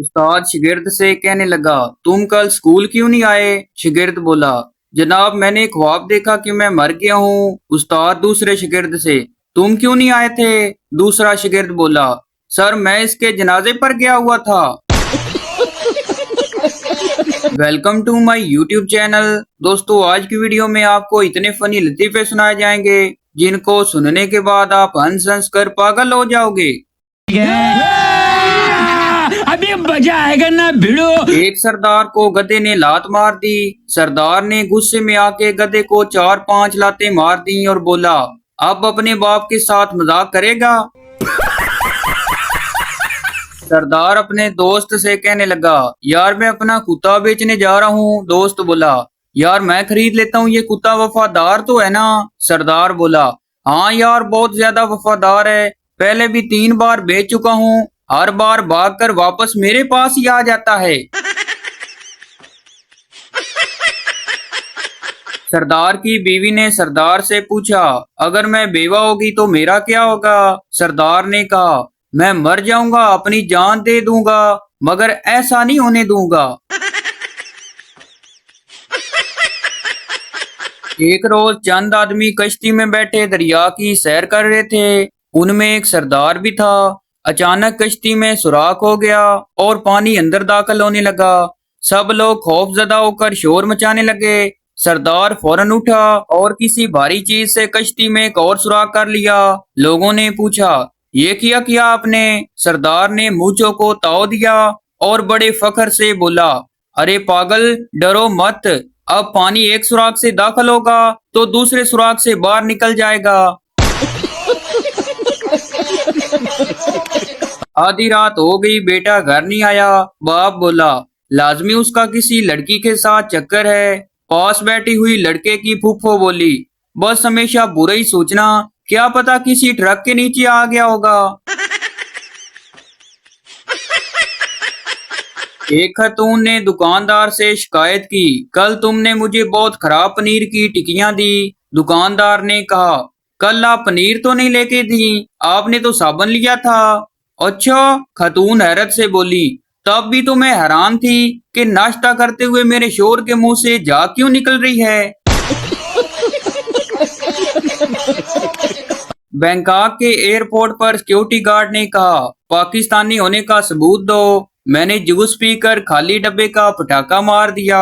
उस्ताद शिगिर्द से कहने लगा, तुम कल स्कूल क्यों नहीं आए? शिगिर्द बोला, जनाब मैंने ख्वाब देखा कि मैं मर गया हूँ। उस्ताद दूसरे शिगिर्द से, तुम क्यों नहीं आए थे? दूसरा शिगिर्द बोला, सर मैं इसके जनाजे पर गया हुआ था। Welcome to my YouTube channel. दोस्तों आज की वीडियो में आपको इतने फनी लतीफे सुनाए जाएंगे जिनको सुनने के बाद आप हंस हंस कर पागल हो जाओगे। अभी मजा आएगा ना भिड़ो। एक सरदार को गधे ने लात मार दी। सरदार ने गुस्से में आके गधे को 4-5 लातें मार दी और बोला, अब अपने बाप के साथ मजाक करेगा? सरदार अपने दोस्त से कहने लगा, यार मैं अपना कुत्ता बेचने जा रहा हूँ। दोस्त बोला, यार मैं खरीद लेता हूँ, ये कुत्ता वफादार तो है ना? सरदार बोला, हाँ यार बहुत ज्यादा वफादार है, पहले भी 3 बार बेच चुका हूँ, हर बार भागकर वापस मेरे पास ही आ जाता है। सरदार की बीवी ने सरदार से पूछा, अगर मैं बेवा होगी तो मेरा क्या होगा? सरदार ने कहा, मैं मर जाऊंगा, अपनी जान दे दूंगा, मगर ऐसा नहीं होने दूंगा। एक रोज चंद आदमी कश्ती में बैठे दरिया की सैर कर रहे थे। उनमें एक सरदार भी था। अचानक कश्ती में सुराख हो गया और पानी अंदर दाखिल होने लगा। सब लोग खौफजदा होकर शोर मचाने लगे। सरदार फौरन उठा और किसी भारी चीज से कश्ती में एक और सुराख कर लिया। लोगों ने पूछा, ये किया आपने? सरदार ने मूंछों को ताव दिया और बड़े फखर से बोला, अरे पागल, डरो मत, अब पानी एक सुराख से दाखिल होगा तो दूसरे सुराख से बाहर निकल जाएगा। आधी रात हो गई, बेटा घर नहीं आया। बाप बोला, लाजमी उसका किसी लड़की के साथ चक्कर है। पास बैठी हुई लड़के की फूफो बोली, बस हमेशा बुरा ही सोचना, क्या पता किसी ट्रक के नीचे आ गया होगा। एक खतून ने दुकानदार से शिकायत की, कल तुमने मुझे बहुत खराब पनीर की टिक्कियां दी। दुकानदार ने कहा, कल आप पनीर तो नहीं लेके दी, आपने तो साबुन लिया था। अच्छा, खतून हैरत से बोली, तब भी तो मैं हैरान थी कि नाश्ता करते हुए मेरे शोर के मुंह से झाग क्यों निकल रही है। बैंकॉक के एयरपोर्ट पर सिक्योरिटी गार्ड ने कहा, पाकिस्तानी होने का सबूत दो। मैंने जूस पीकर खाली डब्बे का पटाखा मार दिया।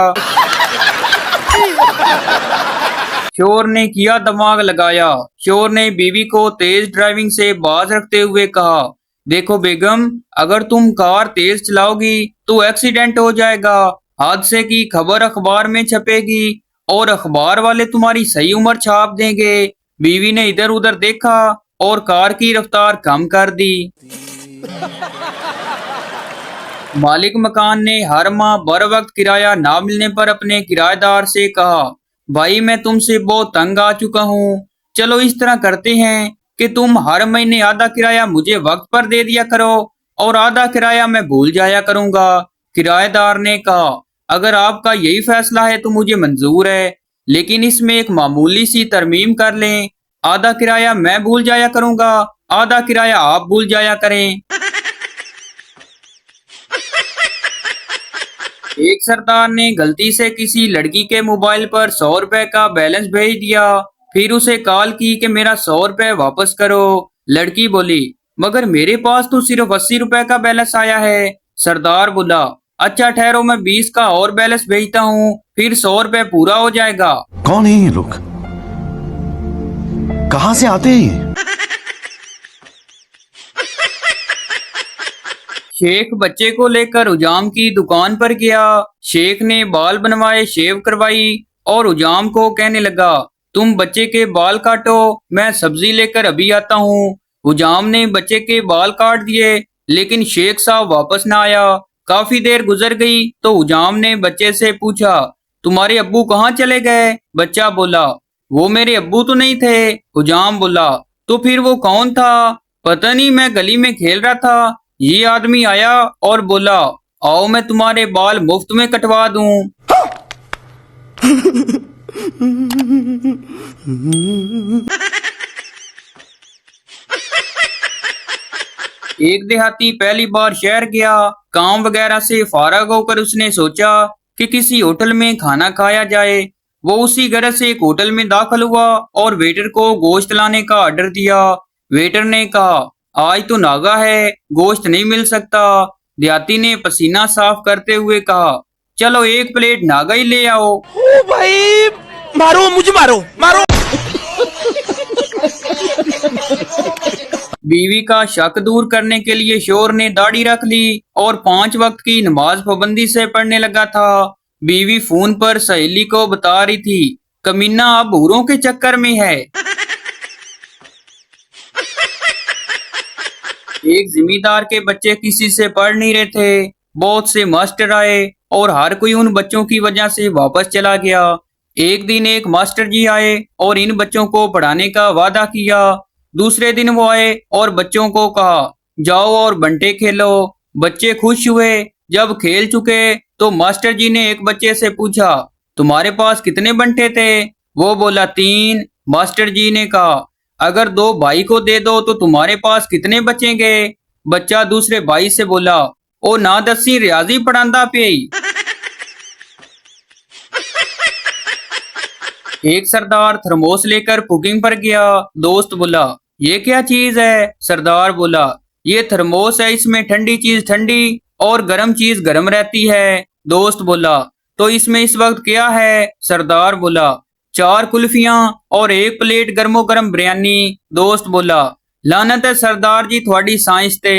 शोर ने किया दिमाग लगाया। शोर ने बीवी को तेज ड्राइविंग से बाज रखते हुए कहा, देखो बेगम, अगर तुम कार तेज चलाओगी तो एक्सीडेंट हो जाएगा, हादसे की खबर अखबार में छपेगी और अखबार वाले तुम्हारी सही उम्र छाप देंगे। बीवी ने इधर उधर देखा और कार की रफ्तार कम कर दी। मालिक मकान ने हर माह बर वक्त किराया ना मिलने पर अपने किराएदार से कहा, भाई मैं तुमसे बहुत तंग आ चुका हूँ, चलो इस तरह करते हैं कि तुम हर महीने आधा किराया मुझे वक्त पर दे दिया करो और आधा किराया मैं भूल जाया करूंगा। किराएदार ने कहा, अगर आपका यही फैसला है तो मुझे मंजूर है, लेकिन इसमें एक मामूली सी तरमीम कर लें, आधा किराया मैं भूल जाया करूंगा, आधा किराया आप भूल जाया करें। एक सरदार ने गलती से किसी लड़की के मोबाइल पर 100 रुपए का बैलेंस भेज दिया। फिर उसे कॉल की कि मेरा 100 रुपए वापस करो। लड़की बोली, मगर मेरे पास तो सिर्फ 80 रुपए का बैलेंस आया है। सरदार बोला, अच्छा ठहरो, मैं 20 का और बैलेंस भेजता हूँ, फिर 100 रुपए पूरा हो जाएगा। कौन है ये लोग, कहाँ से आते हैं ये? शेख बच्चे को लेकर हुजाम की दुकान पर गया। शेख ने बाल बनवाए, शेव करवाई और हुजाम को कहने लगा, तुम बच्चे के बाल काटो, मैं सब्जी लेकर अभी आता हूँ। हुजाम ने बच्चे के बाल काट दिए, लेकिन शेख साहब वापस न आया। काफी देर गुजर गई तो हुजाम ने बच्चे से पूछा, तुम्हारे अब्बू कहाँ चले गए? बच्चा बोला, वो मेरे अब्बू तो नहीं थे। हुजाम बोला, तो फिर वो कौन था? पता नहीं, मैं गली में खेल रहा था, ये आदमी आया और बोला, आओ मैं तुम्हारे बाल मुफ्त में कटवा दूं। एक देहाती पहली बार शहर गया। काम वगैरह से फारग होकर उसने सोचा कि किसी होटल में खाना खाया जाए। वो उसी गरज से एक होटल में दाखिल हुआ और वेटर को गोश्त लाने का ऑर्डर दिया। वेटर ने कहा, आज तो नागा है, गोश्त नहीं मिल सकता। देहाती ने पसीना साफ करते हुए कहा, चलो एक प्लेट नागा ही ले आओ। ओ भाई, मारो मुझे, मारो मारो। बीवी का शक दूर करने के लिए शोर ने दाढ़ी रख ली और 5 वक्त की नमाज पाबंदी से पढ़ने लगा था। बीवी फोन पर सहेली को बता रही थी, कमीना अब हूरों के चक्कर में है। एक जिम्मेदार के बच्चे किसी से पढ़ नहीं रहे थे। बहुत से मास्टर आए और हर कोई उन बच्चों की वजह से वापस चला गया। एक दिन एक मास्टर जी आए और इन बच्चों को पढ़ाने का वादा किया। दूसरे दिन वो आए और बच्चों को कहा, जाओ और बंटे खेलो। बच्चे खुश हुए। जब खेल चुके तो मास्टर जी ने एक बच्चे से पूछा, तुम्हारे पास कितने बंटे थे? वो बोला 3। मास्टर जी ने कहा, अगर 2 भाई को दे दो तो तुम्हारे पास कितने बचेंगे? बच्चा दूसरे भाई से बोला, ओ ना दसी रियाजी पढ़ांदा पे। एक सरदार थर्मोस लेकर कुकिंग पर गया। दोस्त बोला, ये क्या चीज है? सरदार बोला, ये थर्मोस है, इसमें ठंडी चीज ठंडी और गर्म चीज गर्म रहती है। दोस्त बोला, तो इसमें इस वक्त क्या है? सरदार बोला, 4 कुल्फियां और 1 प्लेट गर्मो गर्म बिरयानी। दोस्त बोला, लानत है सरदार जी थोड़ी साइंस ते।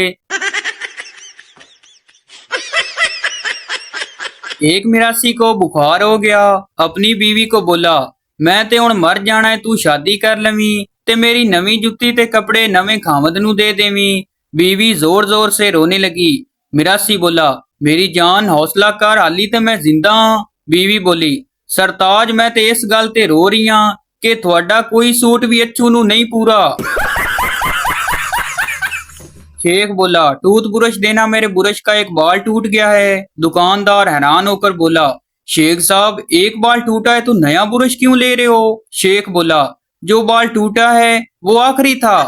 एक मिरासी को बुखार हो गया। अपनी बीवी को बोला, मैं ते हुण मर जाना है, तू शादी कर लवी ते मेरी नवी जुत्ती ते कपड़े नवे खामद नू दे देवी। बीवी जोर जोर से रोने लगी। मिरासी बोला, मेरी जान हौसला कर, हाली ते मैं जिंदा हाँ। बीवी बोली, सरताज मैं ते इस गल ते रो रही हाँ कि थोड़ा कोई सूट भी अच्छू नू नहीं पूरा। शेख बोला, टूथ ब्रश देना, मेरे ब्रश का एक बाल टूट गया है। दुकानदार हैरान होकर बोला, शेख साहब एक बाल टूटा है तो नया ब्रश क्यों ले रहे हो? शेख बोला, जो बाल टूटा है वो आखिरी था।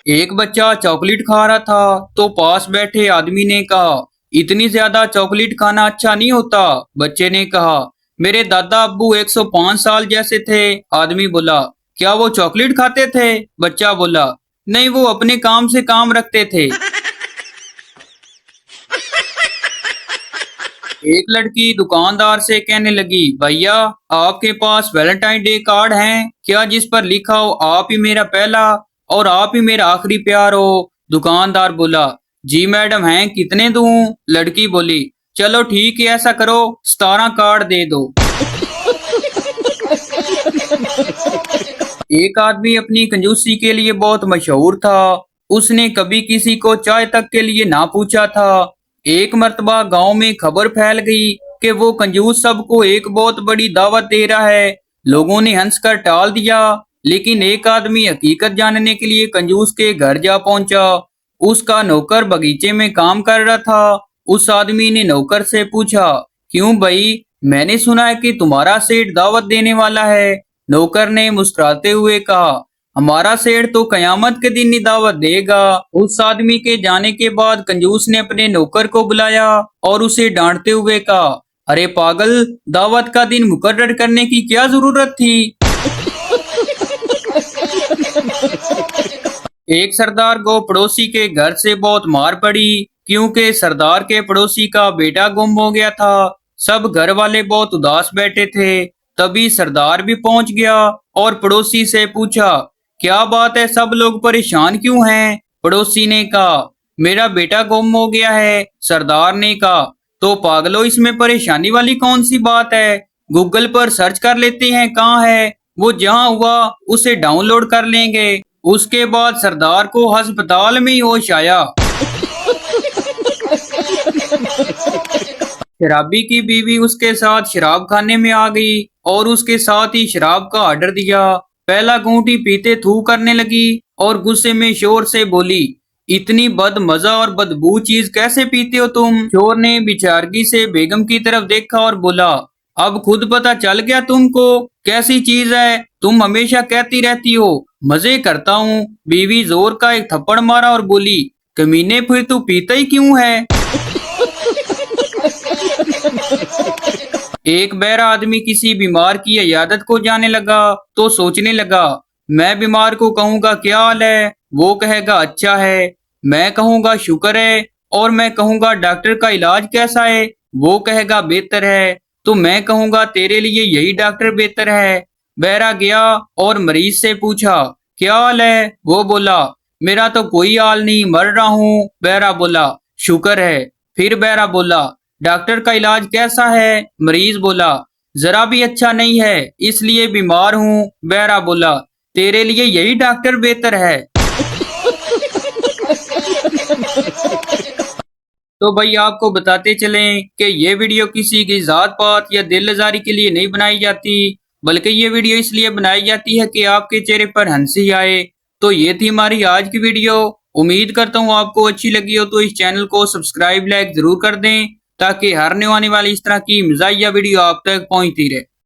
एक बच्चा चॉकलेट खा रहा था तो पास बैठे आदमी ने कहा, इतनी ज्यादा चॉकलेट खाना अच्छा नहीं होता। बच्चे ने कहा, मेरे दादा अब्बू 105 साल जैसे थे। आदमी बोला, क्या वो चॉकलेट खाते थे? बच्चा बोला, नहीं, वो अपने काम से काम रखते थे। एक लड़की दुकानदार से कहने लगी, भैया आपके पास वैलेंटाइन डे कार्ड हैं क्या, जिस पर लिखा हो आप ही मेरा पहला और आप ही मेरा आखिरी प्यार हो? दुकानदार बोला, जी मैडम हैं, कितने दूं? लड़की बोली, चलो ठीक है, ऐसा करो 17 कार्ड दे दो। एक आदमी अपनी कंजूसी के लिए बहुत मशहूर था। उसने कभी किसी को चाय तक के लिए ना पूछा था। एक मर्तबा गांव में खबर फैल गई कि वो कंजूस सबको एक बहुत बड़ी दावत दे रहा है। लोगों ने हंसकर टाल दिया, लेकिन एक आदमी हकीकत जानने के लिए कंजूस के घर जा पहुंचा। उसका नौकर बगीचे में काम कर रहा था। उस आदमी ने नौकर से पूछा, क्यों भाई, मैंने सुना है कि तुम्हारा सेठ दावत देने वाला है। नौकर ने मुस्कुराते हुए कहा, हमारा सेठ तो कयामत के दिन ही दावत देगा। उस आदमी के जाने के बाद कंजूस ने अपने नौकर को बुलाया और उसे डांटते हुए कहा, अरे पागल, दावत का दिन मुकर्रर करने की क्या जरूरत थी? एक सरदार को पड़ोसी के घर से बहुत मार पड़ी क्योंकि सरदार के पड़ोसी का बेटा गुम हो गया था। सब घर वाले बहुत उदास बैठे थे। तभी सरदार भी पहुंच गया और पड़ोसी से पूछा, क्या बात है, सब लोग परेशान क्यों हैं? पड़ोसी ने कहा, मेरा बेटा गुम हो गया है। सरदार ने कहा, तो पागलो, इसमें परेशानी वाली कौन सी बात है? गूगल पर सर्च कर लेते हैं कहाँ है, वो जहाँ हुआ उसे डाउनलोड कर लेंगे। उसके बाद सरदार को अस्पताल में ही होश आया। शराबी की बीवी उसके साथ शराब खाने में आ गई और उसके साथ ही शराब का ऑर्डर दिया। पहला घूंटी पीते थू करने लगी और गुस्से में शोर से बोली, इतनी बदमजा और बदबू चीज कैसे पीते हो तुम? चोर ने बेचारगी से बेगम की तरफ देखा और बोला, अब खुद पता चल गया तुमको कैसी चीज है? तुम हमेशा कहती रहती हो मजे करता हूँ। बीवी जोर का एक थप्पड़ मारा और बोली, कमीने फिर तू पीता ही क्यों है? एक बहरा आदमी किसी बीमार की इयादत को जाने लगा तो सोचने लगा, मैं बीमार को कहूँगा क्या हाल है, वो कहेगा अच्छा है। मैं कहूँगा शुक्र है, और मैं कहूँगा डॉक्टर का इलाज कैसा है, वो कहेगा बेहतर है। तो मैं कहूँगा तेरे लिए यही डॉक्टर बेहतर है। बहरा गया और मरीज से पूछा, क्या हाल है? वो बोला, मेरा तो कोई हाल नहीं, मर रहा हूँ। बहरा बोला, शुक्र है। फिर बहरा बोला, डॉक्टर का इलाज कैसा है? मरीज बोला, जरा भी अच्छा नहीं है, इसलिए बीमार हूँ। बहरा बोला, तेरे लिए यही डॉक्टर बेहतर है। तो भाई आपको बताते चलें कि ये वीडियो किसी की जात पात या दिल आजारी के लिए नहीं बनाई जाती, बल्कि ये वीडियो इसलिए बनाई जाती है कि आपके चेहरे पर हंसी आए। तो ये थी हमारी आज की वीडियो। उम्मीद करता हूँ आपको अच्छी लगी हो, तो इस चैनल को सब्सक्राइब लाइक जरूर कर दें, ताकि हर आने वाली इस तरह की मज़ाहिया वीडियो आप तक पहुंचती रहे।